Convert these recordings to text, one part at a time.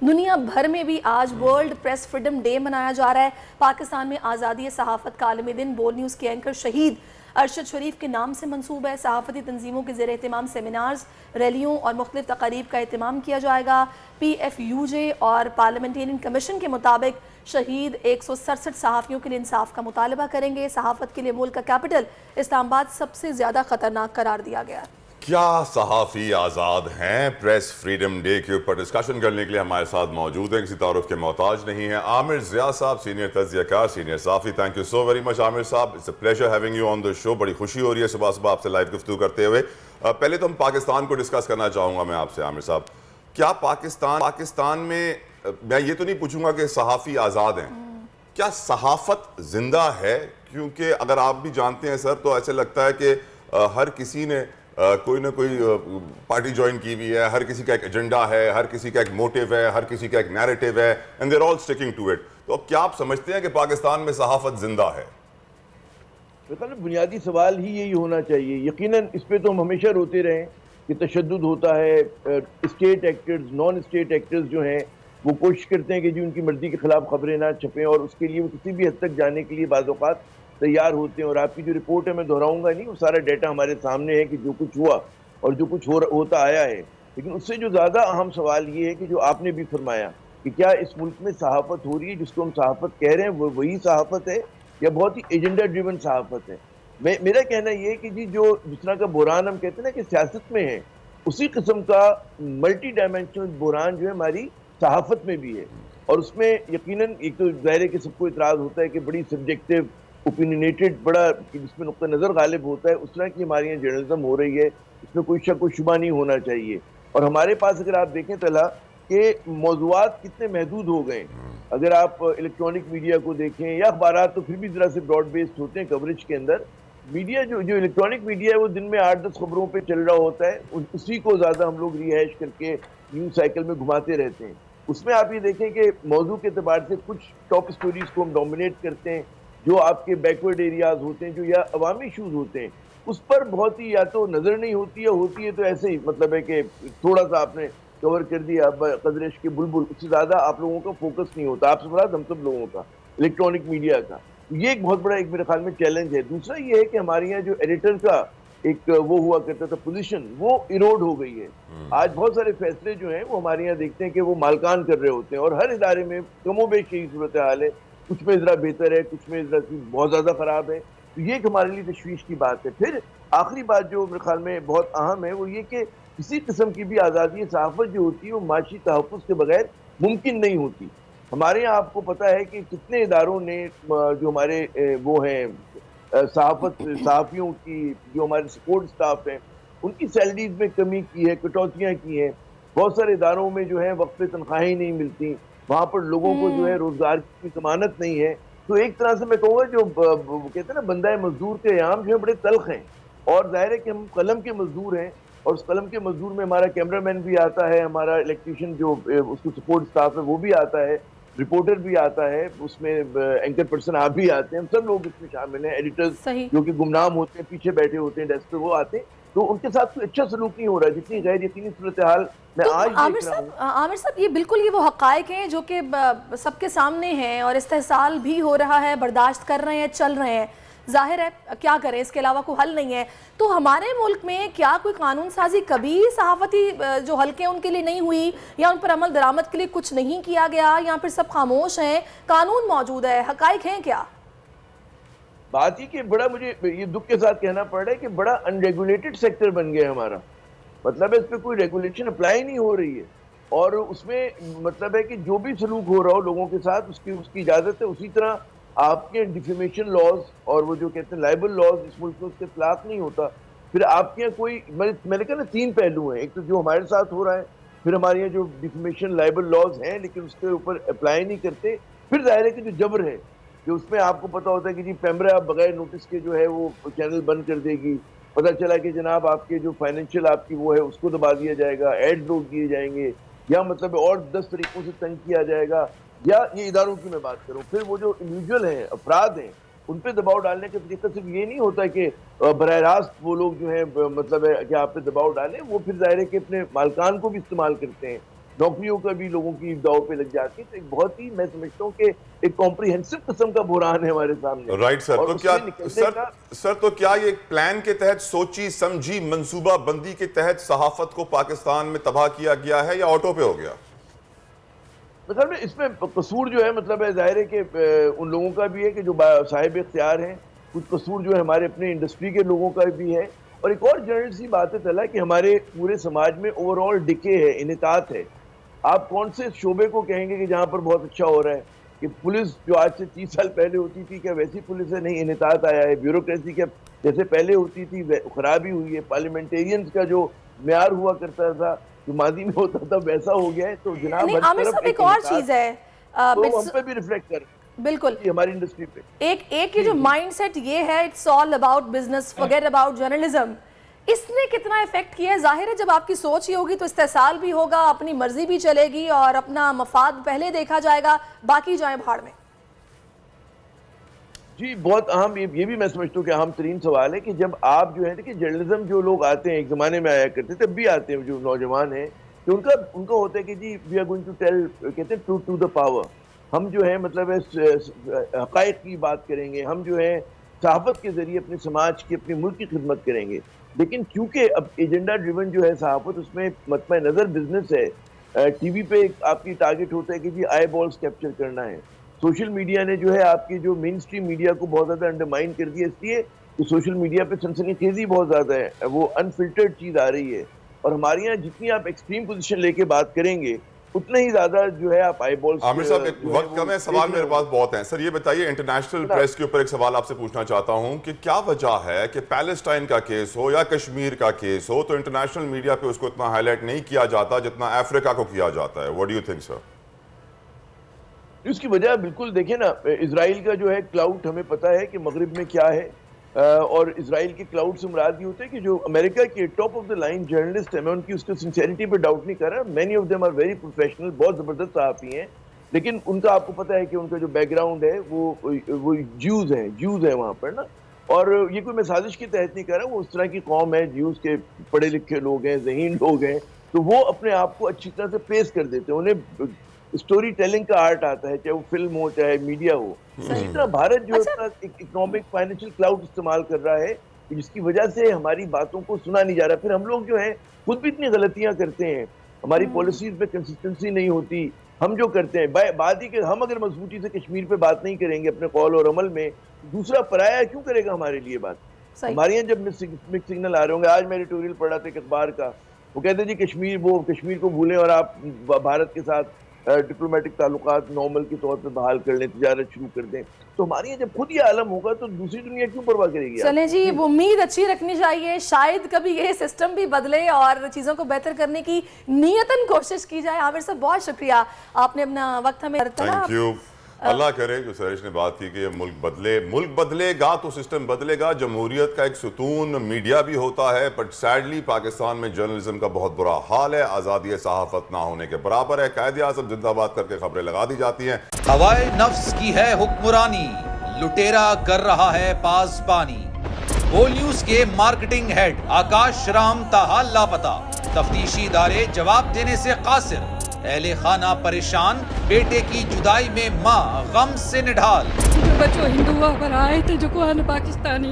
دنیا بھر میں بھی آج ورلڈ پریس فریڈم ڈے منایا جا رہا ہے۔ پاکستان میں آزادی صحافت کا عالمی دن بول نیوز کے اینکر شہید ارشد شریف کے نام سے منسوب ہے۔ صحافتی تنظیموں کے زیر اہتمام سیمینارز، ریلیوں اور مختلف تقاریب کا اہتمام کیا جائے گا۔ پی ایف یو جے اور پارلیمنٹرین کمیشن کے مطابق شہید 167 صحافیوں کے لیے انصاف کا مطالبہ کریں گے۔ صحافت کے لیے ملک کا کیپٹل اسلام آباد سب سے زیادہ خطرناک قرار دیا گیا ہے۔ کیا صحافی آزاد ہیں؟ پریس فریڈم ڈے کے اوپر ڈسکشن کرنے کے لیے ہمارے ساتھ موجود ہیں، کسی تعارف کے محتاج نہیں ہیں، عامر ضیاء صاحب، سینئر تجزیہ کار، سینئر صحافی۔ Thank you so very much Aamir صاحب، it's a pleasure having you on the show. بڑی خوشی ہو رہی ہے صبح صبح آپ سے لائیو گفتگو کرتے ہوئے۔ پہلے تو ہم پاکستان کو ڈسکس کرنا چاہوں گا میں آپ سے عامر صاحب، کیا پاکستان میں یہ تو نہیں پوچھوں گا کہ صحافی آزاد ہیں، کیا صحافت زندہ ہے؟ کیونکہ اگر آپ بھی جانتے ہیں سر، تو ایسے لگتا ہے کہ ہر کسی نے کوئی نہ کوئی پارٹی جوائن کی ہوئی ہے، ہر کسی کا ایک ایجنڈا ہے، ہر کسی کا ایک موٹیو ہے، ہر کسی کا ایک نیریٹو ہے، and they are all sticking to it. تو کیا آپ سمجھتے ہیں کہ پاکستان میں صحافت زندہ ہے؟ بنیادی سوال ہی یہی ہونا چاہیے۔ یقیناً اس پہ تو ہم ہمیشہ روتے رہے کہ تشدد ہوتا ہے، state actors, non state actors جو ہیں وہ کوشش کرتے ہیں کہ ان کی مرضی کے خلاف خبریں نہ چھپیں، اور اس کے لیے وہ کسی بھی حد تک جانے کے لیے بعض اوقات تیار ہوتے ہیں۔ اور آپ کی جو رپورٹ ہے میں دہراؤں گا نہیں، وہ سارا ڈیٹا ہمارے سامنے ہے کہ جو کچھ ہوا اور جو کچھ ہوتا آیا ہے۔ لیکن اس سے جو زیادہ اہم سوال یہ ہے کہ جو آپ نے بھی فرمایا کہ کیا اس ملک میں صحافت ہو رہی ہے، جس کو ہم صحافت کہہ رہے ہیں وہ وہی صحافت ہے یا بہت ہی ایجنڈا ڈریون صحافت ہے؟ میرا کہنا یہ ہے کہ جو جس طرح کا بحران ہم کہتے ہیں نا کہ سیاست میں ہے، اسی قسم کا ملٹی ڈائمینشنل بحران جو ہے ہماری صحافت میں بھی ہے۔ اور اس میں یقیناً ایک تو ظاہر ہے کہ سب کو اعتراض ہوتا ہے کہ بڑی سبجیکٹو، اوپینینیٹڈ، بڑا جس میں نقطہ نظر غالب ہوتا ہے، اس طرح کی ہماری یہاں جرنلزم ہو رہی ہے، اس میں کوئی شک و شبہ نہیں ہونا چاہیے۔ اور ہمارے پاس اگر آپ دیکھیں طلحہ کہ موضوعات کتنے محدود ہو گئے، اگر آپ الیکٹرانک میڈیا کو دیکھیں یا اخبارات تو پھر بھی ذرا سے براڈ بیسڈ ہوتے ہیں کوریج کے اندر، میڈیا جو الیکٹرانک میڈیا ہے وہ دن میں 8-10 خبروں پہ چل رہا ہوتا ہے، اسی کو زیادہ ہم لوگ ریہائش کر کے نیوز سائیکل میں گھماتے رہتے ہیں۔ اس میں آپ یہ دیکھیں کہ موضوع کے اعتبار سے کچھ ٹاپ سٹوریز کو ہم ڈومینیٹ کرتے ہیں، جو آپ کے بیکورڈ ایریاز ہوتے ہیں، جو یا عوامی ایشوز ہوتے ہیں، اس پر بہت ہی یا تو نظر نہیں ہوتی، یا ہوتی ہے تو ایسے ہی، مطلب ہے کہ تھوڑا سا آپ نے کور کر دیا قدرش کے بلبل، اس سے زیادہ آپ لوگوں کا فوکس نہیں ہوتا، آپ سے مراد ہم سب لوگوں کا، الیکٹرانک میڈیا کا۔ یہ ایک بہت بڑا میرے خیال میں چیلنج ہے۔ دوسرا یہ ہے کہ ہمارے یہاں جو ایڈیٹر کا ایک وہ ہوا کرتا تھا پوزیشن، وہ ایروڈ ہو گئی ہے۔ آج بہت سارے فیصلے جو ہیں وہ ہمارے یہاں دیکھتے ہیں کہ وہ مالکان کر رہے ہوتے ہیں، اور ہر ادارے میں کم و بیش یہی صورتحال ہے، کچھ میں ذرا بہتر ہے، کچھ میں ذرا بہت زیادہ خراب ہے۔ تو یہ ایک ہمارے لیے تشویش کی بات ہے۔ پھر آخری بات جو میرے خیال میں بہت اہم ہے وہ یہ کہ کسی قسم کی بھی آزادی صحافت جو ہوتی ہے وہ معاشی تحفظ کے بغیر ممکن نہیں ہوتی۔ ہمارے یہاں آپ کو پتا ہے کہ کتنے اداروں نے جو ہمارے وہ ہیں صحافیوں کی، جو ہمارے سپورٹ سٹاف ہیں، ان کی سیلریز میں کمی کی ہے، کٹوتیاں کی ہیں۔ بہت سارے اداروں میں جو ہے وقت پہ تنخواہیں نہیں ملتی، وہاں پر لوگوں کو جو ہے روزگار کی ضمانت نہیں ہے۔ تو ایک طرح سے میں کہوں گا جو کہتے ہیں نا بندہ مزدور کے ایام جو ہے بڑے تلخ ہیں، اور ظاہر ہے کہ ہم قلم کے مزدور ہیں، اور اس قلم کے مزدور میں ہمارا کیمرہ مین بھی آتا ہے، ہمارا الیکٹریشین جو اس کو سپورٹ سٹاف ہے وہ بھی آتا ہے، رپورٹر بھی آتا ہے، اس میں اینکر پرسن آپ بھی آتے ہیں، ہم سب لوگ اس میں شامل ہیں، ایڈیٹرز صحیح۔ جو کہ گمنام ہوتے ہیں، پیچھے بیٹھے ہوتے ہیں ڈیسک پہ، وہ آتے ہیں، تو ان کے ساتھ کوئی اچھا سلوک نہیں ہو رہا ہے۔ جتنی غیر یقینی صورتحال میں تو آج دیکھ رہا ہوں۔ عامر صاحب یہ بالکل یہ وہ حقائق ہیں جو کہ سب کے سامنے ہیں، اور استحصال بھی ہو رہا ہے، برداشت کر رہے ہیں، چل رہے ہیں، ظاہر ہے کیا کریں، اس کے علاوہ کوئی حل نہیں ہے۔ تو ہمارے ملک میں کیا کوئی قانون سازی کبھی صحافتی جو حلقے ہیں ان کے لیے نہیں ہوئی، یا ان پر عمل درآمد کے لیے کچھ نہیں کیا گیا، یا پھر سب خاموش ہیں؟ قانون موجود ہے، حقائق ہیں کیا؟ بات یہ کہ بڑا مجھے یہ دکھ کے ساتھ کہنا پڑ رہا ہے کہ بڑا ان ریگولیٹڈ سیکٹر بن گیا ہمارا، مطلب ہے اس پہ کوئی ریگولیشن اپلائی نہیں ہو رہی ہے، اور اس میں مطلب ہے کہ جو بھی سلوک ہو رہا ہو لوگوں کے ساتھ اس کی اجازت ہے۔ اسی طرح آپ کے ڈیفیمیشن لاز اور وہ جو کہتے ہیں لائبل لاز اس ملک میں اس کے اطلاق نہیں ہوتا۔ پھر آپ کے یہاں کوئی میں نے کہا نا 3 پہلو ہیں، ایک تو جو ہمارے ساتھ ہو رہا ہے، پھر ہمارے یہاں جو ڈیفیمیشن لائبل لاز ہیں لیکن اس کے اوپر اپلائی نہیں کرتے، پھر ظاہر ہے کہ جو جبر ہے، جو اس میں آپ کو پتا ہوتا ہے کہ جی پیمرا بغیر نوٹس کے جو ہے وہ چینل بند کر دے گی، پتا چلا کہ جناب آپ کے جو فائنینشیل آپ کی وہ ہے اس کو دبا دیا جائے گا، ایڈ روک دیے جائیں گے، یا مطلب اور 10 طریقوں سے تنگ کیا جائے گا، یا یہ اداروں کی میں بات کروں، پھر وہ جو انڈیویجول ہیں، افراد ہیں، ان پہ دباؤ ڈالنے کا طریقہ صرف یہ نہیں ہوتا کہ براہ راست وہ لوگ جو ہیں مطلب ہے کہ آپ پہ دباؤ ڈالیں، وہ پھر ظاہر ہے کہ اپنے مالکان کو بھی استعمال کرتے ہیں۔ نوکریوں کا بھی لوگوں کی داؤ پہ لگ جاتی ہے. تو ایک بہت ہی میں سمجھتا ہوں کہ ایک کمپریہنسو قسم کا بحران ہے ہمارے سامنے. Right sir. اور تو اس کیا سے نکلنے کا سر تو کیا یہ پلان کے تحت سوچی سمجھی منصوبہ بندی کے تحت صحافت کو پاکستان میں تباہ کیا گیا ہے یا آٹو پہ ہو گیا؟ مطلب اس میں قصور جو ہے مطلب ہے ظاہر ہے کہ ان لوگوں کا بھی ہے کہ جو صاحب اختیار ہیں, کچھ قصور جو ہے ہمارے اپنے انڈسٹری کے لوگوں کا بھی ہے, اور ایک اور جنرل سی بات ہے چلا کہ ہمارے پورے سماج میں اوور آل ڈکے ہے, انحطاط ہے. آپ کون سے شعبے کو کہیں گے کہ جہاں پر بہت اچھا ہو رہا ہے؟ کہ پولیس جو آج سے 30 سال پہلے ہوتی تھی کیا ویسی پولیس ہے؟ نہیں, انحطاط آیا ہے. بیوروکریسی کیا جیسے پہلے ہوتی تھی خرابی ہوئی ہے. پارلیمنٹیرینز کا جو معیار ہوا کرتا تھا جو ماضی میں ہوتا تھا ویسا ہو گیا ہے. تو جناب نہیں عامر صاحب ایک اور چیز ہے تو ہم پہ بھی ریفلیکٹ کر بالکل ہماری انڈسٹری پہ ایک یہ جو مائنڈ سیٹ یہ ہے it's all about business forget about journalism, اس نے کتنا افیکٹ کیا ہے؟ ظاہر ہے جب آپ کی سوچ ہی ہوگی تو استحصال بھی ہوگا, اپنی مرضی بھی چلے گی اور اپنا مفاد پہلے دیکھا جائے گا, باقی جائیں بھاڑ میں. جی بہت اہم, یہ بھی میں سمجھتا ہوں کہ اہم ترین سوال ہے کہ جب آپ جو ہے کہ جرنلزم جو لوگ آتے ہیں ایک زمانے میں آیا کرتے تھے, اب بھی آتے ہیں جو نوجوان ہیں, کہ ان کا ہوتا ہے کہ جی we are going to tell, کہتے ہیں ٹروتھ ٹو دا پاور. ہم جو ہے مطلب حقائق کی بات کریں گے, ہم جو ہے صحافت کے ذریعے اپنے سماج کی اپنے ملک کی خدمت کریں گے. لیکن کیونکہ اب ایجنڈا ڈریون جو ہے صحافت, اس میں مطمع نظر بزنس ہے. ٹی وی پہ آپ کی ٹارگٹ ہوتا ہے کہ جی آئی بالز کیپچر کرنا ہے. سوشل میڈیا نے جو ہے آپ کی جو مین سٹریم میڈیا کو بہت زیادہ انڈرمائن کر دیا, اس لیے کہ سوشل میڈیا پہ سنسنی خیزی بہت زیادہ ہے, وہ انفلٹرڈ چیز آ رہی ہے. اور ہمارے یہاں جتنی آپ ایکسٹریم پوزیشن لے کے بات کریں گے اتنا ہی زیادہ جو ہے آپ آئی بالز. عامر صاحب ایک وقت کم ہے, سوال میرے پاس بہت ہیں. سر یہ بتائیے, انٹرنیشنل پریس کے اوپر ایک سوال آپ سے پوچھنا چاہتا ہوں کہ کیا وجہ ہے کہ پیلسٹائن کا کیس ہو یا کشمیر کا کیس ہو تو انٹرنیشنل میڈیا پہ اس کو اتنا ہائی لائٹ نہیں کیا جاتا جتنا افریقہ کو کیا جاتا ہے؟ واٹ ڈو یو تھنک سر؟ اس کی وجہ بالکل دیکھیں نا, اسرائیل کا جو ہے کلاؤڈ ہمیں پتہ ہے کہ مغرب میں کیا ہے, اور اسرائیل کے کلاؤڈ سے مراد یہ ہوتا ہے کہ جو امریکہ کے top of the line journalist ہیں, میں ان کی اس کے سنسیریٹی پہ ڈاؤٹ نہیں کر رہا, many of them are very professional, بہت زبردست صحافی ہیں, لیکن ان کا آپ کو پتہ ہے کہ ان کا جو بیک گراؤنڈ ہے وہ جیوز ہیں وہاں پر نا. اور یہ کوئی میں سازش کے تحت نہیں کر رہا, وہ اس طرح کی قوم ہے, جیوز کے پڑھے لکھے لوگ ہیں, ذہین لوگ ہیں, تو وہ اپنے آپ کو اچھی طرح سے پیش کر دیتے ہیں. انہیں اسٹوری ٹیلنگ کا آرٹ آتا ہے, چاہے وہ فلم ہو چاہے میڈیا ہو. اسی طرح بھارت جو ہے اکنامک فائنینشیل کلاؤڈ استعمال کر رہا ہے جس کی وجہ سے ہماری باتوں کو سنا نہیں جا رہا. پھر ہم لوگ جو ہیں خود بھی اتنی غلطیاں کرتے ہیں, ہماری پالیسیز میں کنسسٹنسی نہیں ہوتی. ہم جو کرتے ہیں بات ہی کہ ہم اگر مضبوطی سے کشمیر پہ بات نہیں کریں گے اپنے قول اور عمل میں, دوسرا پرایا کیوں کرے گا ہمارے لیے بات؟ ہمارے یہاں جب مکس سگنل آ رہے ہوں گے, آج میں ایڈیٹوریل پڑھ رہا تھا ایک اخبار کا, وہ کہتے ہیں جی کشمیر کو بھولیں اور آپ بھارت کے ساتھ ڈپلومیٹک تعلقات نارمل کے طور پہ بحال کر لیں, تجارت شروع کر دیں. تو ہمارے یہاں جب خود یہ عالم ہوگا تو دوسری دنیا کیوں پرواہ کرے گی؟ چلیں جی, امید اچھی رکھنی چاہیے, شاید کبھی یہ سسٹم بھی بدلے اور چیزوں کو بہتر کرنے کی نیتاً کوشش کی جائے. عامر صاحب بہت شکریہ, آپ نے اپنا وقت ہمیں تھینک یو. اللہ کرے جو سریش نے بات کی کہ ملک بدلے گا تو سسٹم بدلے گا. جمہوریت کا ایک ستون میڈیا بھی ہوتا ہے, بٹ سیڈلی پاکستان میں جرنلزم کا بہت برا حال ہے. آزادی صحافت نہ ہونے کے برابر ہے. قائد اعظم زندہ باد کر کے خبریں لگا دی جاتی ہیں. ہوائے نفس کی ہے حکمرانی, لٹیرا کر رہا ہے پاسبانی. بول نیوز کے مارکیٹنگ ہیڈ آکاش رام تاحال لاپتہ, تفتیشی ادارے جواب دینے سے قاصر. اہل خانہ پریشان, بیٹے کی جدائی میں ماں غم سے نڈھال. جو بچو ہندو پر آئے تھے جو کو پاکستانی,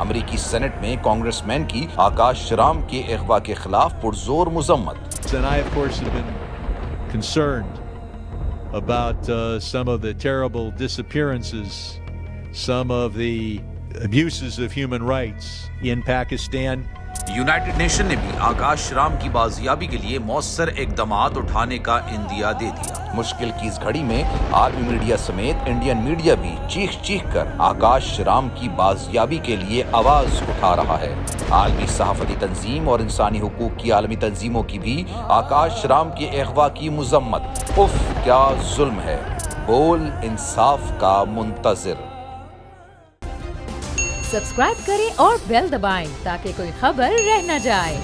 امریکی سینٹ میں کانگریس مین کی آکاش رام کے اغوا کے خلاف پرزور مذمت. And I, of course, have been concerned about some of the terrible disappearances, some of the abuses of human rights in Pakistan. United nation نے بھی آکاش رام کی بازیابی کے لیے مؤثر اقدامات اٹھانے کا عندیہ دے دیا. مشکل کی اس گھڑی میں عالمی میڈیا سمیت انڈین میڈیا بھی چیخ کر آکاش رام کی بازیابی کے لیے آواز اٹھا رہا ہے. عالمی صحافتی تنظیم اور انسانی حقوق کی عالمی تنظیموں کی بھی آکاش رام کے اغوا کی مذمت. اف کیا ظلم ہے, بول انصاف کا منتظر. سبسکرائب کریں اور بیل دبائیں تاکہ کوئی خبر رہ نہ جائے.